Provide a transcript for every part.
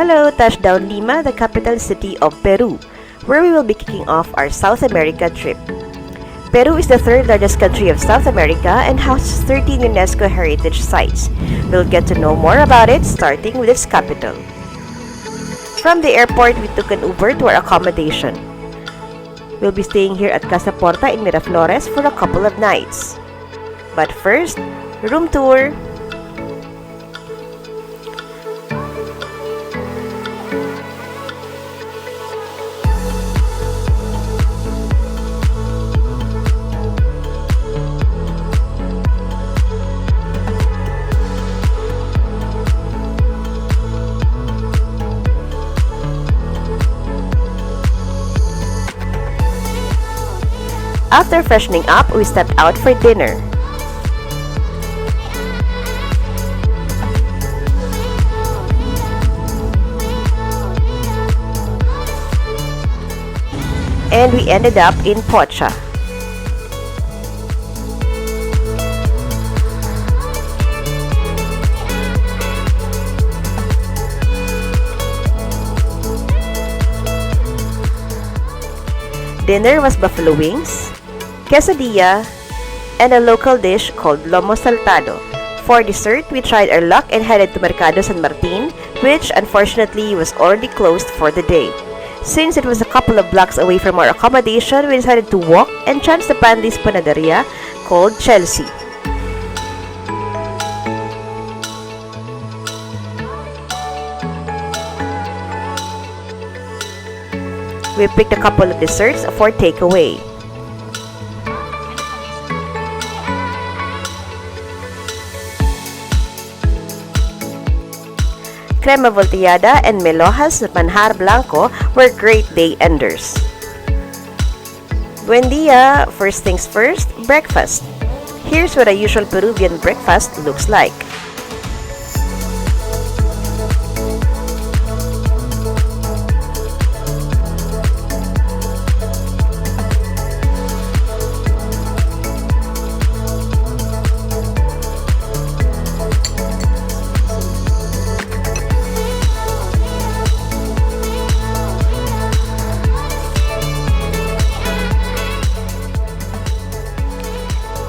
Hello, touchdown Lima, the capital city of Peru, where we will be kicking off our South America trip. Peru is the third largest country of South America and houses 13 UNESCO heritage sites. We'll get to know more about it, starting with its capital. From the airport, we took an Uber to our accommodation. We'll be staying here at Casa Porta in Miraflores for a couple of nights. But first, room tour. After freshening up, we stepped out for dinner. And we ended up in Porta. Dinner was buffalo wings, quesadilla, and a local dish called lomo saltado. For dessert, we tried our luck and headed to Mercado San Martin, which unfortunately was already closed for the day. Since it was a couple of blocks away from our accommodation, we decided to walk and chance upon this panaderia called Chelsea. We picked a couple of desserts for takeaway. Crema volteada and melojas manjar blanco were great day enders. Buen dia! First things first, breakfast. Here's what a usual Peruvian breakfast looks like.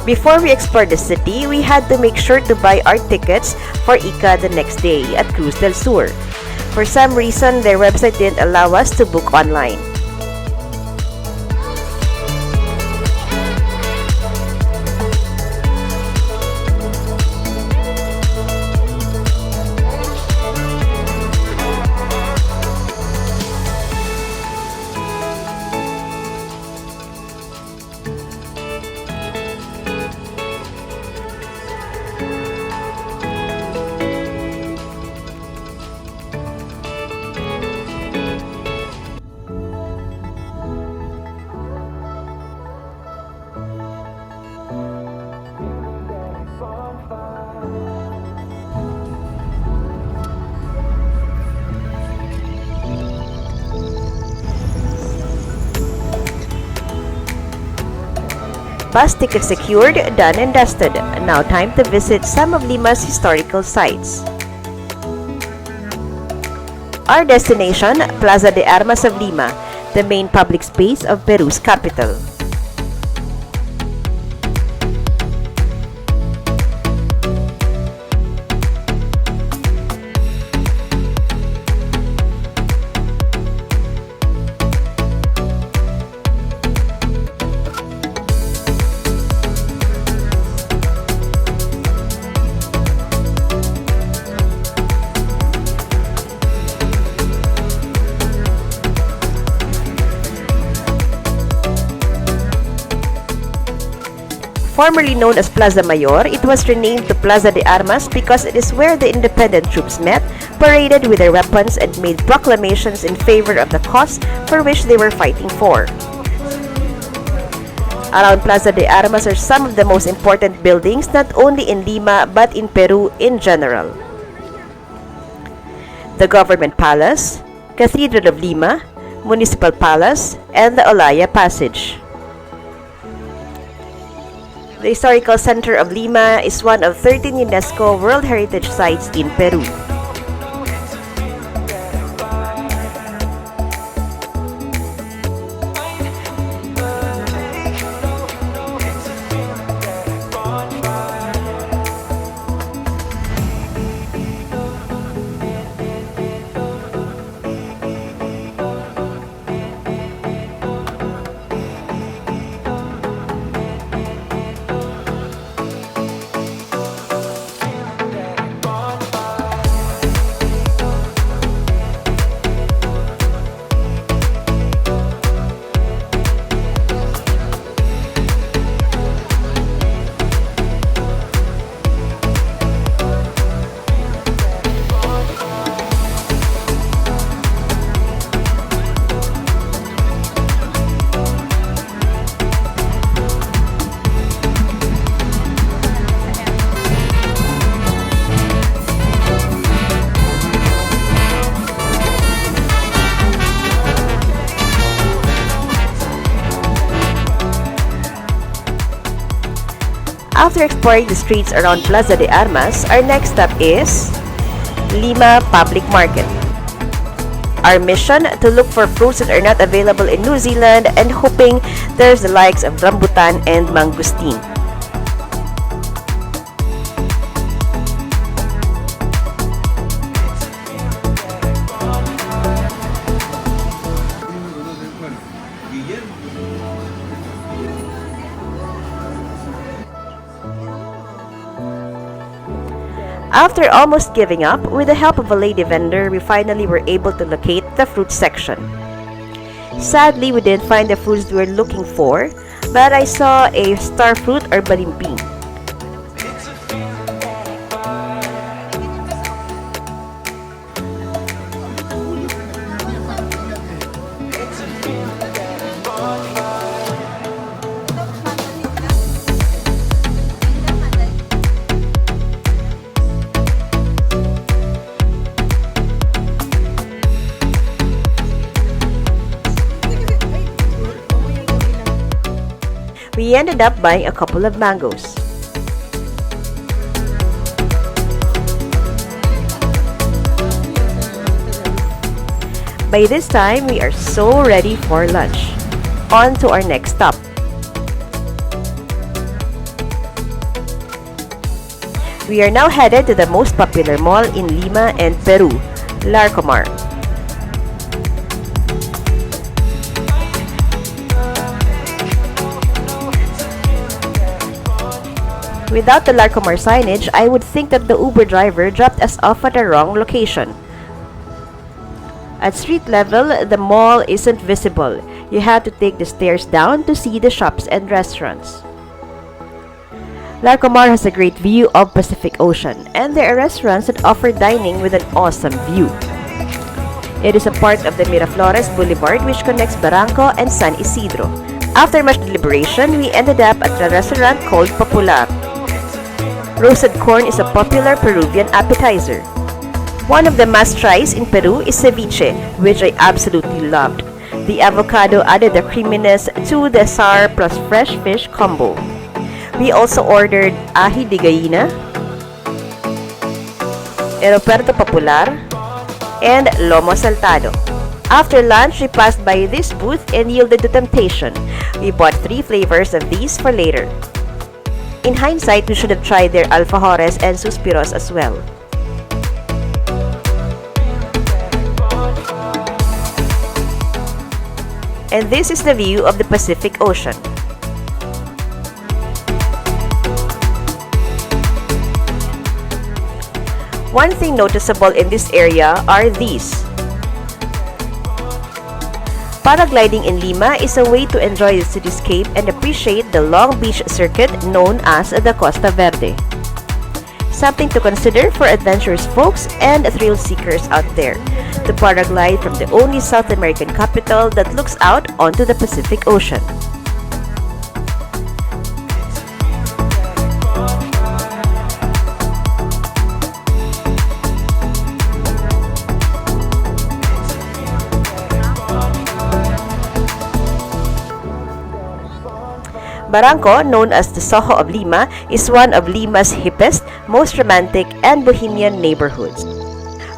Before we explored the city, we had to make sure to buy our tickets for Ica the next day at Cruz del Sur. For some reason, their website didn't allow us to book online. Bus ticket secured, done and dusted. Now time to visit some of Lima's historical sites. Our destination, Plaza de Armas of Lima, the main public space of Peru's capital. Formerly known as Plaza Mayor, it was renamed to Plaza de Armas because it is where the independent troops met, paraded with their weapons, and made proclamations in favor of the cause for which they were fighting for. Around Plaza de Armas are some of the most important buildings not only in Lima but in Peru in general. The Government Palace, Cathedral of Lima, Municipal Palace, and the Olaya Passage. The historical center of Lima is one of 13 UNESCO World Heritage Sites in Peru. After exploring the streets around Plaza de Armas, our next stop is Lima Public Market. Our mission, to look for fruits that are not available in New Zealand and hoping there's the likes of rambutan and mangosteen. After almost giving up, with the help of a lady vendor, we finally were able to locate the fruit section. Sadly, we didn't find the fruits we were looking for, but I saw a star fruit or balimbing. We ended up buying a couple of mangoes. By this time, we are so ready for lunch. On to our next stop. We are now headed to the most popular mall in Lima and Peru, Larcomar. Without the Larcomar signage, I would think that the Uber driver dropped us off at the wrong location. At street level, the mall isn't visible. You have to take the stairs down to see the shops and restaurants. Larcomar has a great view of Pacific Ocean, and there are restaurants that offer dining with an awesome view. It is a part of the Miraflores Boulevard which connects Barranco and San Isidro. After much deliberation, we ended up at a restaurant called Popular. Roasted corn is a popular Peruvian appetizer. One of the must-tries in Peru is ceviche, which I absolutely loved. The avocado added the creaminess to the sour plus fresh fish combo. We also ordered ahi de gallina, aeropuerto popular, and lomo saltado. After lunch, we passed by this booth and yielded to temptation. We bought 3 flavors of these for later. In hindsight, we should have tried their alfajores and suspiros as well. And this is the view of the Pacific Ocean. One thing noticeable in this area are these. Paragliding in Lima is a way to enjoy the cityscape and appreciate the long beach circuit known as the Costa Verde. Something to consider for adventurous folks and thrill seekers out there, to paraglide from the only South American capital that looks out onto the Pacific Ocean. Barranco, known as the Soho of Lima, is one of Lima's hippest, most romantic, and bohemian neighborhoods.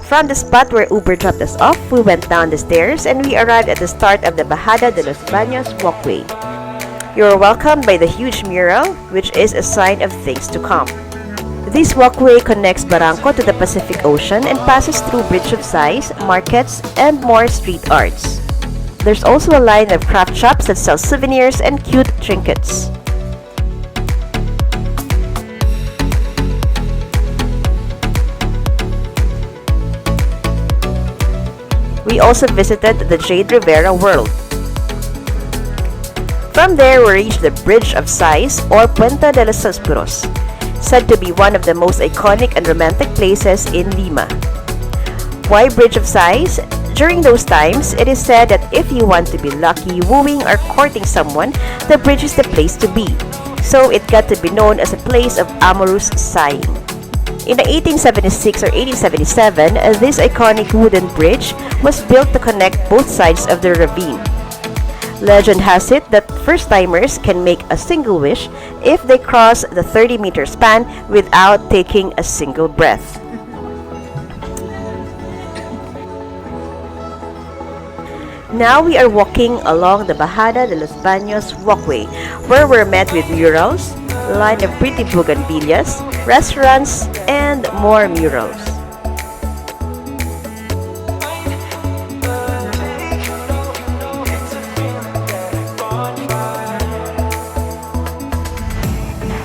From the spot where Uber dropped us off, we went down the stairs and we arrived at the start of the Bajada de los Baños walkway. You are welcomed by the huge mural, which is a sign of things to come. This walkway connects Barranco to the Pacific Ocean and passes through Bridge of Sighs, markets, and more street arts. There's also a line of craft shops that sell souvenirs and cute trinkets. We also visited the Jade Rivera World. From there, we reached the Bridge of Sighs or Puente de los Suspiros, said to be one of the most iconic and romantic places in Lima. Why Bridge of Sighs? During those times, it is said that if you want to be lucky wooing or courting someone, the bridge is the place to be. So it got to be known as a place of amorous sighing. In the 1876 or 1877, this iconic wooden bridge was built to connect both sides of the ravine. Legend has it that first-timers can make a single wish if they cross the 30-meter span without taking a single breath. Now we are walking along the Bajada de los Baños walkway, where we're met with murals, line of pretty bougainvilleas, restaurants, and more murals.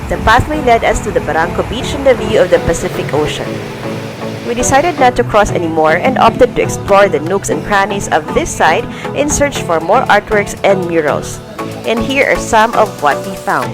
The pathway led us to the Barranco beach and the view of the Pacific Ocean. We decided not to cross anymore and opted to explore the nooks and crannies of this side in search for more artworks and murals. And here are some of what we found.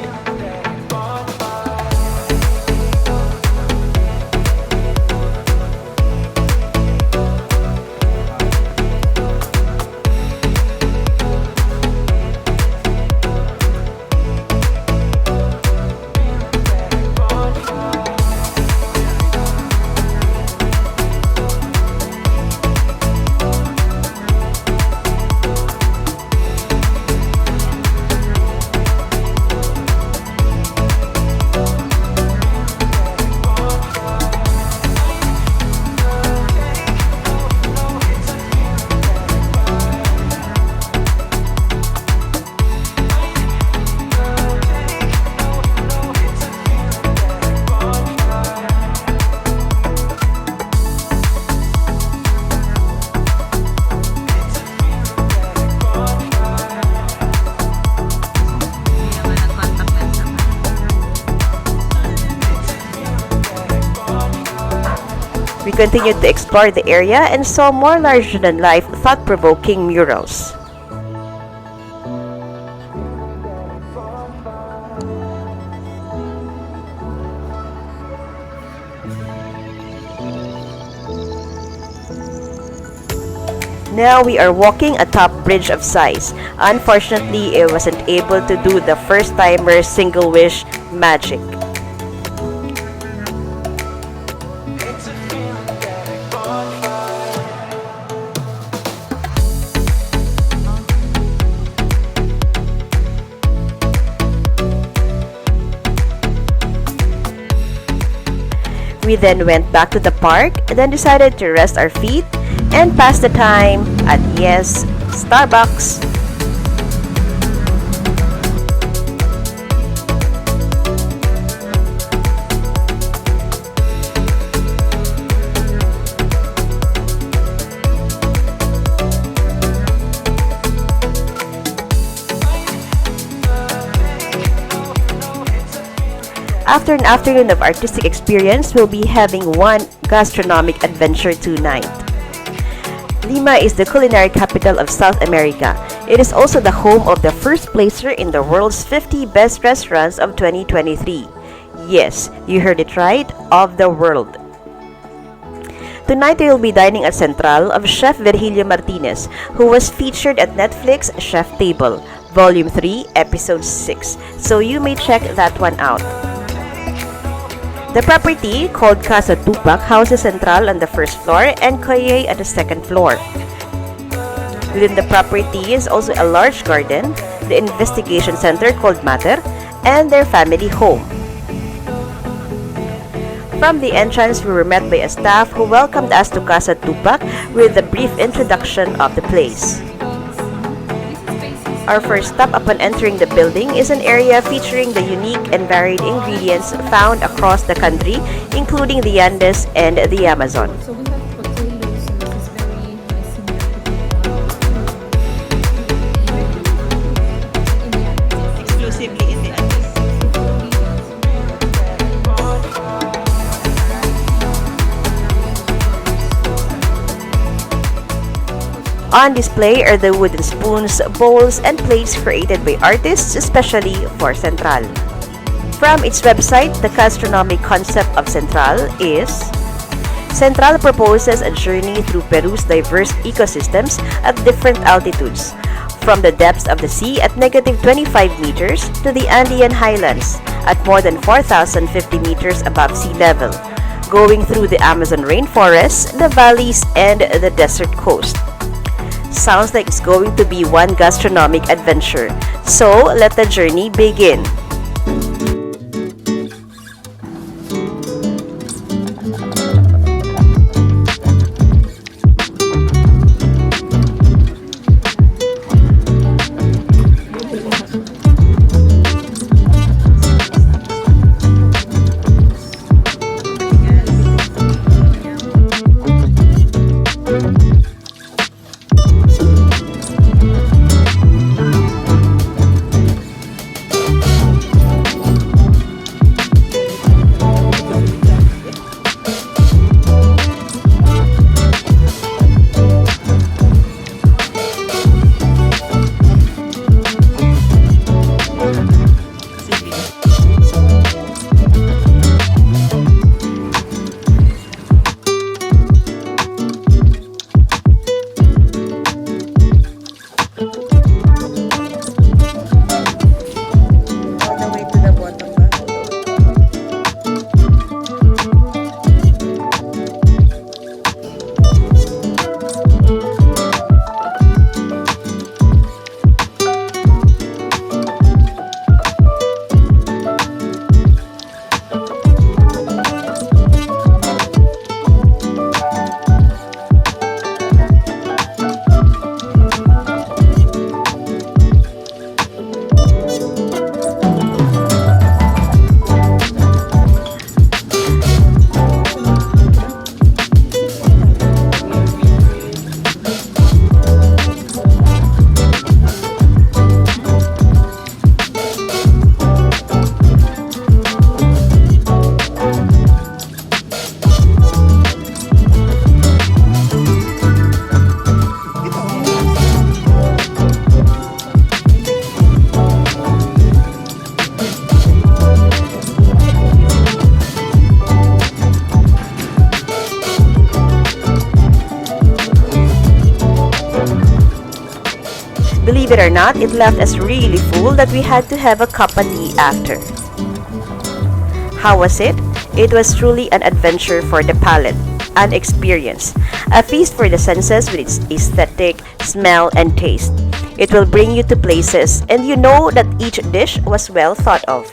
We continued to explore the area and saw more larger-than-life, thought-provoking murals. Now we are walking atop bridge of size. Unfortunately, it wasn't able to do the first-timer single wish magic. We then went back to the park, then decided to rest our feet and pass the time at, yes, Starbucks. After an afternoon of artistic experience, we'll be having one gastronomic adventure tonight. Lima is the culinary capital of South America. It is also the home of the first placer in the world's 50 best restaurants of 2023. Yes, you heard it right, of the world. Tonight we will be dining at Central of Chef Virgilio Martinez, who was featured at Netflix Chef Table, Volume 3, Episode 6. So you may check that one out. The property, called Casa Tupac, houses Central on the first floor and Calle at the second floor. Within the property is also a large garden, the investigation center called Mater, and their family home. From the entrance, we were met by a staff who welcomed us to Casa Tupac with a brief introduction of the place. Our first stop upon entering the building is an area featuring the unique and varied ingredients found across the country, including the Andes and the Amazon. So we have potatoes, and this is very nice in the Andes. Exclusively in the Andes. On display are the wooden spoons, bowls, and plates created by artists especially for Central. From its website, the gastronomic concept of Central is: Central proposes a journey through Peru's diverse ecosystems at different altitudes, from the depths of the sea at -25 meters to the Andean highlands at more than 4,050 meters above sea level, going through the Amazon rainforest, the valleys, and the desert coast. Sounds like it's going to be one gastronomic adventure. So, let the journey begin. Believe it or not, it left us really full that we had to have a cup of tea after. How was it? It was truly an adventure for the palate, an experience, a feast for the senses with its aesthetic, smell, and taste. It will bring you to places, and you know that each dish was well thought of.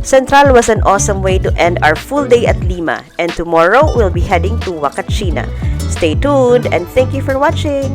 Central was an awesome way to end our full day at Lima, and tomorrow we'll be heading to Huacachina. Stay tuned, and thank you for watching!